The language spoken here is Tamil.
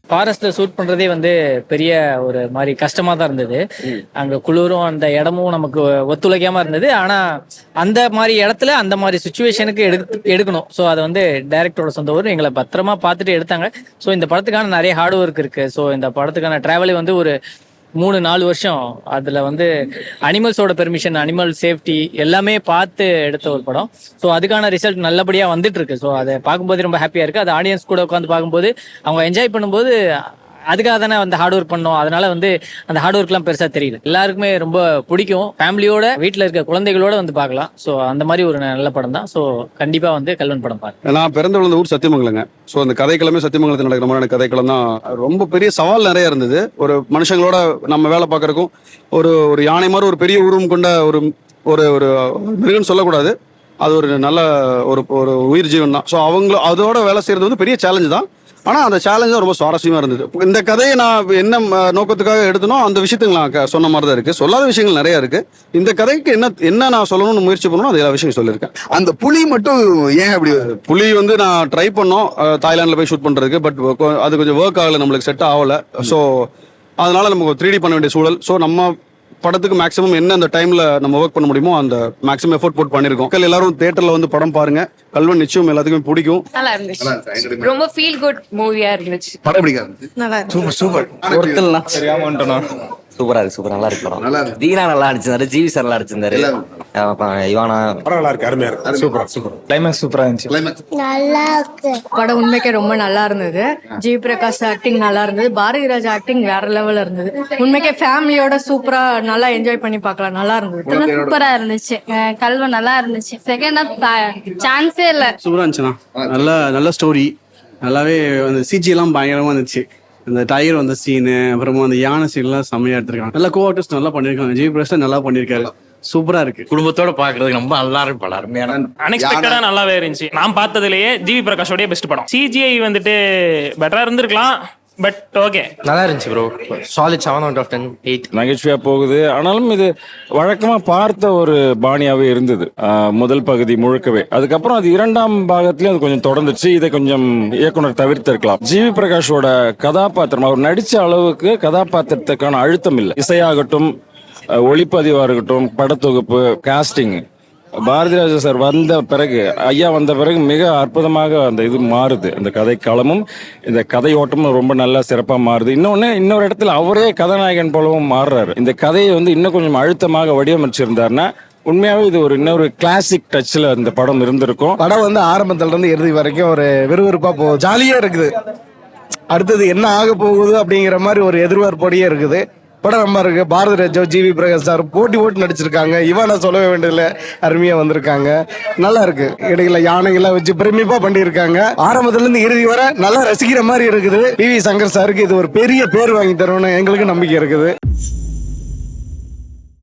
ஃபாரஸ்ட்ல ஷூட் பண்றதே வந்து பெரிய ஒரு மாதிரி கஷ்டமா தான் இருந்தது. அங்க குளிரும் அந்த இடமும் நமக்கு ஒத்துழைக்காம இருந்தது. ஆனா அந்த மாதிரி இடத்துல அந்த மாதிரி சுச்சுவேஷனுக்கு எடுக்கணும். ஸோ அதை வந்து டைரக்டரோட சொந்த ஊர் எங்களை பத்திரமா பார்த்துட்டு எடுத்தாங்க. ஸோ இந்த படத்துக்கான நிறைய ஹார்ட் ஒர்க் இருக்கு. ஸோ இந்த படத்துக்கான டிராவலே வந்து ஒரு 3-4 வருஷம். அதுல வந்து அனிமல்ஸோட பெர்மிஷன், அனிமல் சேஃப்டி எல்லாமே பார்த்து எடுத்த ஒரு படம். ஸோ அதுக்கான ரிசல்ட் நல்லபடியா வந்துட்டு இருக்கு. ஸோ அதை பார்க்கும்போது ரொம்ப ஹாப்பியா இருக்கு. அது ஆடியன்ஸ் கூட உட்காந்து பார்க்கும்போது அவங்க என்ஜாய் பண்ணும்போது அதுக்காக தானே வந்து ஹார்ட் ஒர்க் பண்ணோம். அதனால வந்து அந்த ஹார்ட் ஒர்க்லாம் பெருசா தெரியல. எல்லாருக்குமே ரொம்ப பிடிக்கும். ஃபேமிலியோட வீட்டில் இருக்க குழந்தைகளோட வந்து பார்க்கலாம். ஸோ அந்த மாதிரி ஒரு நல்ல படம் தான். ஸோ கண்டிப்பா வந்து கல்வன் படம் பாருங்க. நான் பிறந்த வளர்ந்த ஊர் சத்தியமங்கலங்க. ஸோ அந்த கதைக்களமே சத்தியமங்கலத்தில் நடக்கிற மாதிரியான கதைக்களம் தான். ரொம்ப பெரிய சவால் நிறைய இருந்தது. ஒரு மனுஷங்களோட நம்ம வேலை பார்க்கறதுக்கும் ஒரு ஒரு யானை மாதிரி ஒரு பெரிய உருவம் கொண்ட ஒரு ஒரு ஒரு மிருகன்னு சொல்லக்கூடாது. அது ஒரு நல்ல ஒரு ஒரு உயிர் ஜீவன் தான். ஸோ அதோட வேலை செய்யறது வந்து பெரிய சேலஞ்சு தான். ஆனால் அந்த சேலஞ்ச் தான் ரொம்ப சுவாரஸ்யமாக இருந்தது. இந்த கதையை நான் என்ன நோக்கத்துக்காக எடுத்தனோ அந்த விஷயத்துக்கு நான் சொன்ன மாதிரி தான் இருக்குது. சொல்லாத விஷயங்கள் நிறையா இருக்குது. இந்த கதைக்கு என்ன நான் சொல்லணும்னு முயற்சி பண்ணணும், அது எல்லா விஷயம் சொல்லியிருக்கேன். அந்த புலி மட்டும் ஏன் அப்படி? புலி வந்து நான் ட்ரை பண்ணோம் தாய்லாண்டில் போய் ஷூட் பண்ணுறதுக்கு. பட் அது கொஞ்சம் ஒர்க் ஆகலை, நம்மளுக்கு செட் ஆகலை. ஸோ அதனால நமக்கு 3D பண்ண வேண்டிய சூழல். ஸோ நம்ம படத்துக்கு மேக்ஸிமம் என்ன அந்த டைம்ல நம்ம ஒர்க் பண்ண முடியுமோ அந்த மேக்ஸிமம் எஃபோர்ட் போட்டு பண்ணிருக்கோம். மக்கள் எல்லாரும் தியேட்டர்ல வந்து படம் பாருங்க. கல்வன் நிச்சயம் எல்லாத்துக்குமே பிடிக்கும். நல்லா இருந்துச்சு. ரொம்ப ஃபீல் குட் மூவியா இருந்துச்சு. படம் பிடிக்காது. நல்லா சூப்பர் சூப்பர். ஒருத்தலாம் சரியாம வந்துட்டோம். சூப்பரா இருக்கு, சூப்பர் நல்லா இருக்கு படம். தீனா நல்லா அடிச்சிருந்தாரு, ஜிவி சார் நல்லா அடிச்சிருந்தாரு. இவானா படம் நல்லா இருக்கு, அருமையா இருக்கு, சூப்பர் சூப்பர். கிளைமேக்ஸ் சூப்பரா இருந்துச்சு. நல்லா இருக்கு படம். உண்மைக்கே ரொம்ப நல்லா இருந்தது. ஜி பிரகாஷ் ஆக்டிங் நல்லா இருந்தது. பாரதி ராஜா ஆக்டிங் வேற லெவல்ல இருந்தது. உண்மைக்கே ஃபேமிலியோட சூப்பரா நல்லா என்ஜாய் பண்ணி பார்க்கலாம். நல்லா இருந்தது. சூப்பரா இருந்துச்சு. கல்வன் நல்லா இருந்துச்சு. செகண்ட் ஹாஃப் சான்ஸே இல்ல. சூப்பரா இருந்துச்சுண்ணா. நல்ல ஸ்டோரி. நல்லாவே அந்த சிஜி எல்லாம் பயங்கரமா இருந்துச்சு. இந்த டயர் வந்த சீனு, அப்புறமா அந்த யானை சீன்லாம் செம்மையா எடுத்திருக்காங்க. நல்லா கோஆர்டிஸ்ட் நல்லா பண்ணிருக்காங்க. ஜி பிரகாஷ் நல்லா பண்ணிருக்காரு. சூப்பரா இருக்கு. குடும்பத்தோட பாக்குறதுக்கு ரொம்ப நல்லா இருக்கு படம். அருமையான அன்எக்ஸ்பெக்டடா நல்லாவே இருந்துச்சு. நான் பார்த்ததுலயே ஜிவி பிரகாஷோட பெஸ்ட் படம். சிஜிஐ வந்துட்டு பெட்டரா இருந்திருக்கலாம், பட் ஓகே நல்லா இருந்துச்சு ப்ரோ. Solid 7 out of 10, 8. நகைச்சுவையா போகுது. ஆனாலும் இது வழக்கமா பார்த்த ஒரு பாணியாவே இருந்தது முதல் பகுதி முழுக்கவே. அதுக்கப்புறம் அது இரண்டாம் பாகத்திலயும் அது கொஞ்சம் தொடர்ந்துச்சு. இதை கொஞ்சம் இயக்குனர் தவிர்த்திருக்கலாம். ஜிவி பிரகாஷோட கதாபாத்திரம் அவர் நடிச்ச அளவுக்கு கதாபாத்திரத்துக்கான அழுத்தம் இல்லை. இசையாகட்டும், ஒளிப்பதிவா இருக்கட்டும், படத்தொகுப்பு, காஸ்டிங், பாரதி ராஜா சார் ஐயா வந்த பிறகு மிக அற்புதமாக அந்த இது மாறுது. அந்த கதை களமும் இந்த கதை ஓட்டமும் ரொம்ப நல்லா சிறப்பா மாறுது. இன்னொரு இடத்துல அவரே கதாநாயகன் போலவும் மாறுறாரு. இந்த கதையை வந்து இன்னும் கொஞ்சம் அழுத்தமாக வடிவமைச்சிருந்தாருன்னா உண்மையாவே இது இன்னொரு கிளாசிக் டச்ல இந்த படம் இருந்திருக்கும். படம் வந்து ஆரம்பத்துல இருந்து இறுதி வரைக்கும் ஒரு விறுவிறுப்பா போகுது. ஜாலியா இருக்குது. அடுத்தது என்ன ஆக போகுது அப்படிங்கிற மாதிரி ஒரு எதிர்பார்ப்போடையே இருக்குது. படம் ரொம்ப இருக்கு. பாரதி ராஜா, ஜிவி பிரகாஷ் சார் போட்டி நடிச்சிருக்காங்க. இவானா சொல்லவே வேண்டியதில்லை, அருமையா வந்திருக்காங்க. நல்லா இருக்கு. இடையில யானைகள்லாம் வச்சு பிரமிப்பா பண்ணியிருக்காங்க. ஆரம்பத்துல இருந்து இறுதி வரை நல்லா ரசிக்கிற மாதிரி இருக்குது. PV சங்கர் சாருக்கு இது ஒரு பெரிய பேர் வாங்கி தரும்னு எங்களுக்கு நம்பிக்கை இருக்குது.